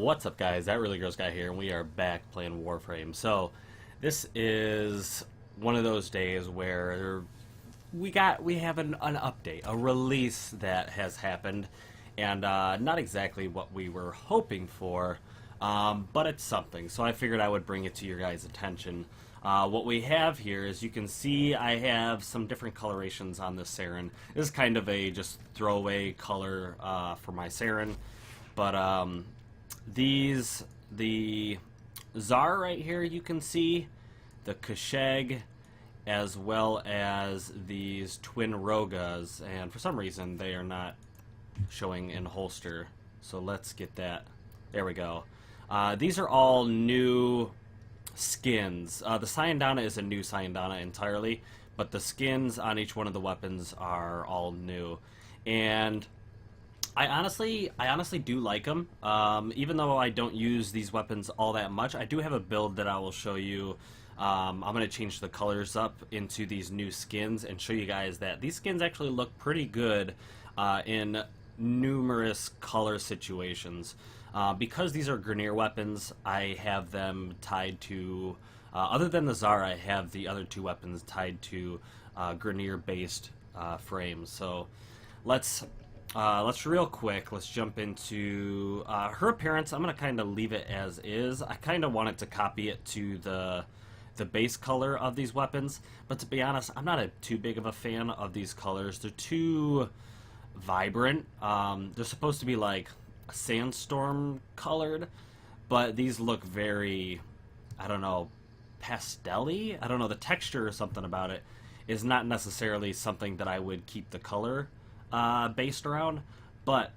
What's up, guys? That Really Gross Guy here, and we are back playing Warframe. So, this is one of those days where we have an update, a release that has happened, and not exactly what we were hoping for, but it's something. So I figured I would bring it to your guys' attention. What we have here is, you can see I have some different colorations on this Saren. This is kind of a just throwaway color for my Saren, but the Tsar right here, you can see the Kasheg, as well as these twin Rogas, and for some reason they are not showing in holster, so let's get that. There we go. These are all new skins. The Syandana is a new Syandana entirely, but the skins on each one of the weapons are all new, and I honestly do like them. Even though I don't use these weapons all that much, I do have a build that I will show you. I'm going to change the colors up into these new skins and show you guys that these skins actually look pretty good in numerous color situations. Because these are Grineer weapons, I have them tied to, other than the Tsar, I have the other two weapons tied to Grineer-based frames. So let's real quick, let's jump into her appearance. I'm going to kind of leave it as is. I kind of wanted to copy it to the base color of these weapons, but to be honest, I'm not too big of a fan of these colors. They're too vibrant. They're supposed to be like sandstorm colored, but these look very, I don't know, pastel-y? I don't know, the texture or something about it is not necessarily something that I would keep the color based around, but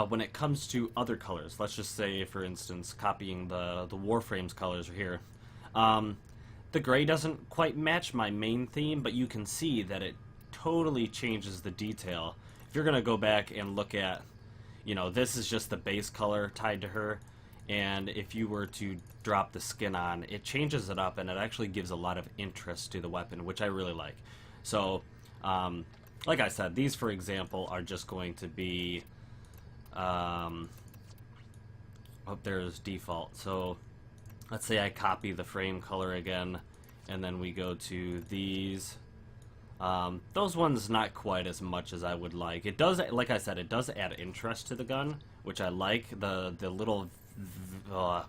when it comes to other colors, let's just say, for instance, copying the Warframe's colors here, the gray doesn't quite match my main theme, but you can see that it totally changes the detail. If you're gonna go back and look at, you know, this is just the base color tied to her, and if you were to drop the skin on, it changes it up, and it actually gives a lot of interest to the weapon, which I really like. So like I said, these, for example, are just going to be oh, there's default. So let's say I copy the frame color again, and then we go to these. Those ones not quite as much as I would like. It does, like I said, it does add interest to the gun, which I like. The little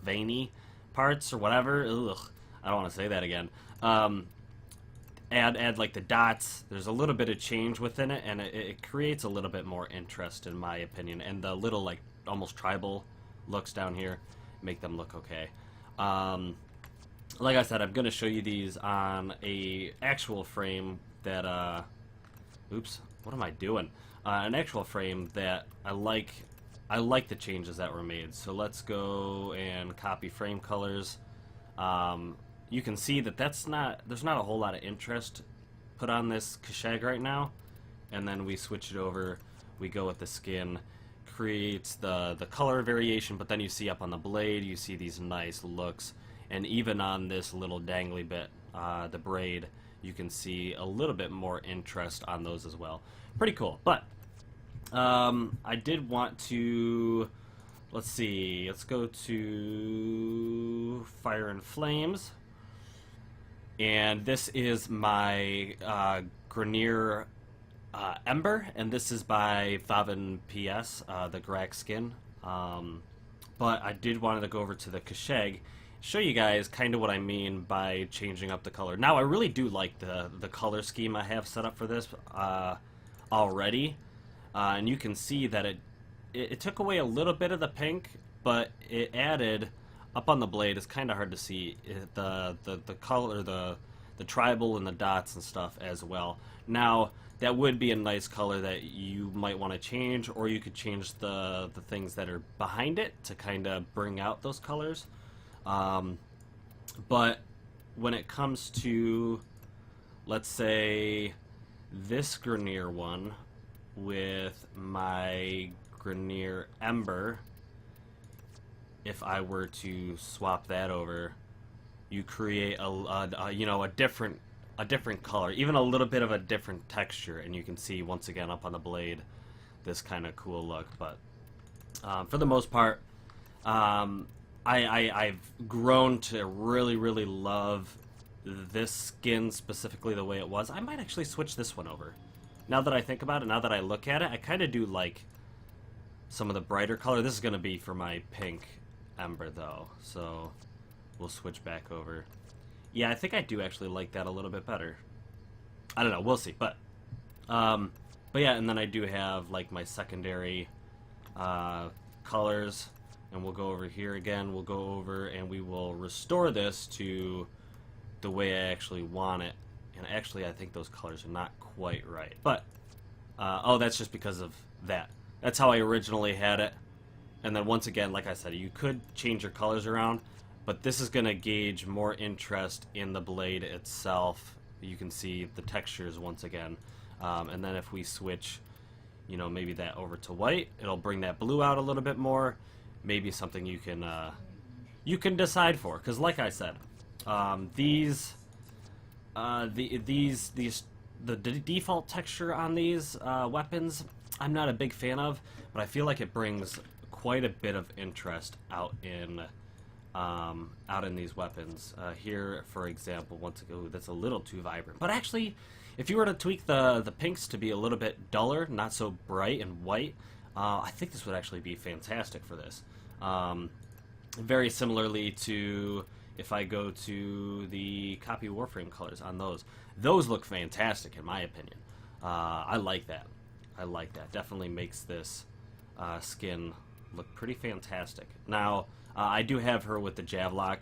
veiny parts or whatever. Ugh, I don't want to say that again. Add like the dots. There's a little bit of change within it, and it creates a little bit more interest, in my opinion. And the little, like, almost tribal looks down here make them look okay. Like I said, I'm going to show you these on a actual frame that, oops, what am I doing? An actual frame that I like the changes that were made. So let's go and copy frame colors. You can see that there's not a whole lot of interest put on this Kasheg right now. And then we switch it over, we go with the skin, creates the color variation, but then you see up on the blade, you see these nice looks. And even on this little dangly bit, the braid, you can see a little bit more interest on those as well. Pretty cool. But I did want to, let's see, let's go to Fire and Flames. And this is my Grineer Ember, and this is by Thavin PS, the Grak skin. But I did want to go over to the Kasheg, show you guys kind of what I mean by changing up the color. Now, I really do like the color scheme I have set up for this already, and you can see that it took away a little bit of the pink, but it added, up on the blade, it's kind of hard to see, the color, the tribal and the dots and stuff as well. Now, that would be a nice color that you might want to change, or you could change the things that are behind it to kind of bring out those colors. But when it comes to, let's say, this Grineer one with my Grineer Ember, if I were to swap that over, you create a different color, even a little bit of a different texture, and you can see once again up on the blade this kind of cool look. But for the most part, I've grown to really, really love this skin, specifically the way it was. I might actually switch this one over. Now that I think about it, now that I look at it, I kind of do like some of the brighter color. This is going to be for my pink ember, though, so we'll switch back over. Yeah, I think I do actually like that a little bit better. I don't know, we'll see, but yeah, and then I do have like my secondary colors, and we'll go over here again. We'll go over and we will restore this to the way I actually want it. And actually, I think those colors are not quite right. But, oh, that's just because of that. That's how I originally had it. And then once again, like I said, you could change your colors around, but this is going to gauge more interest in the blade itself. You can see the textures once again. And then if we switch, you know, maybe that over to white, it'll bring that blue out a little bit more. Maybe something you can decide for. Because like I said, the default texture on these weapons, I'm not a big fan of, but I feel like it brings quite a bit of interest out in these weapons. Here, for example, once again, that's a little too vibrant. But actually, if you were to tweak the pinks to be a little bit duller, not so bright and white, I think this would actually be fantastic for this. Very similarly to if I go to the copy Warframe colors on those. Those look fantastic in my opinion. I like that. I like that. Definitely makes this skin look pretty fantastic. Now, I do have her with the Javlock.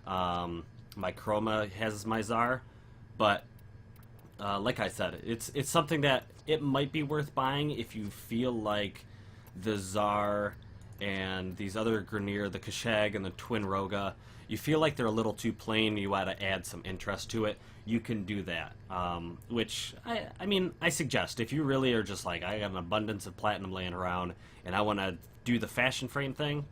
My Chroma has my Czar, but like I said, it's something that it might be worth buying if you feel like the Czar and these other Grineer, the Kashag and the Twin Roga, you feel like they're a little too plain, you want to add some interest to it, you can do that. Which, I mean, I suggest. If you really are just like, I got an abundance of platinum laying around, and I want to do the fashion frame thing,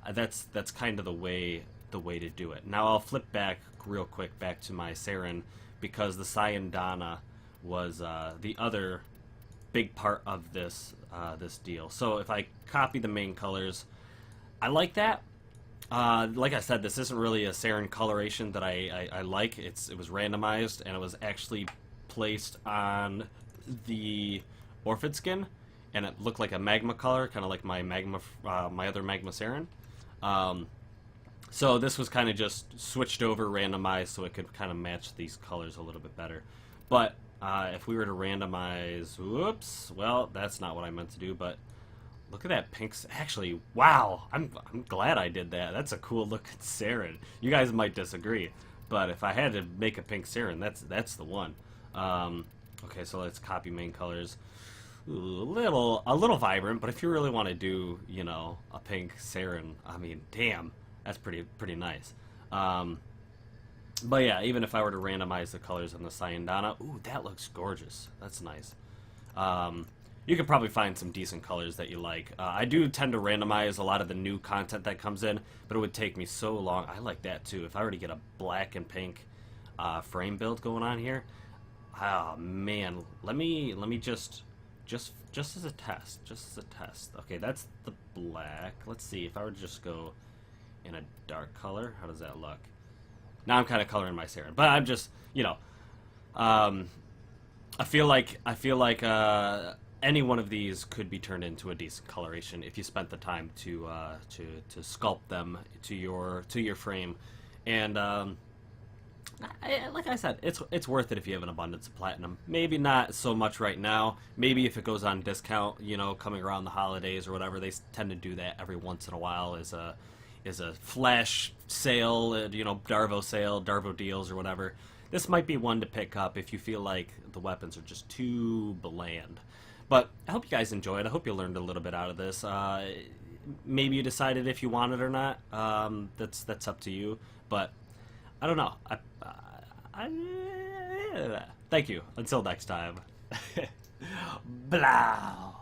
that's kind of the way to do it. Now I'll flip back real quick back to my Saren, because the Sayandana was the other big part of this this deal. So if I copy the main colors, I like that. Like I said, this isn't really a Saren coloration that I like. It was randomized, and it was actually placed on the Orphid skin, and it looked like a magma color, kind of like my my other magma Saren. So this was kind of just switched over, randomized, so it could kind of match these colors a little bit better. But if we were to randomize, whoops, well, that's not what I meant to do, but look at that pink. Actually, wow, I'm glad I did that. That's a cool looking Saren. You guys might disagree, but if I had to make a pink Saren, that's the one. Okay, so let's copy main colors. Ooh, a little vibrant, but if you really want to do, you know, a pink Saren, I mean, damn, that's pretty nice. But yeah, even if I were to randomize the colors on the Sayandana, ooh, that looks gorgeous. That's nice. You could probably find some decent colors that you like. I do tend to randomize a lot of the new content that comes in, but it would take me so long. I like that too. If I were to get a black and pink frame build going on here, oh man, let me just as a test. Okay, that's the black. Let's see if I were to just go in a dark color. How does that look? Now I'm kind of coloring my Saren, but I'm just, you know, I feel like any one of these could be turned into a decent coloration if you spent the time to sculpt them to your frame, and like I said, it's worth it if you have an abundance of platinum. Maybe not so much right now. Maybe if it goes on discount, you know, coming around the holidays or whatever, they tend to do that every once in a while as a flash sale, you know, Darvo deals or whatever. This might be one to pick up if you feel like the weapons are just too bland. But I hope you guys enjoyed. I hope you learned a little bit out of this. Maybe you decided if you want it or not. That's up to you. But I don't know. Thank you. Until next time. Blah.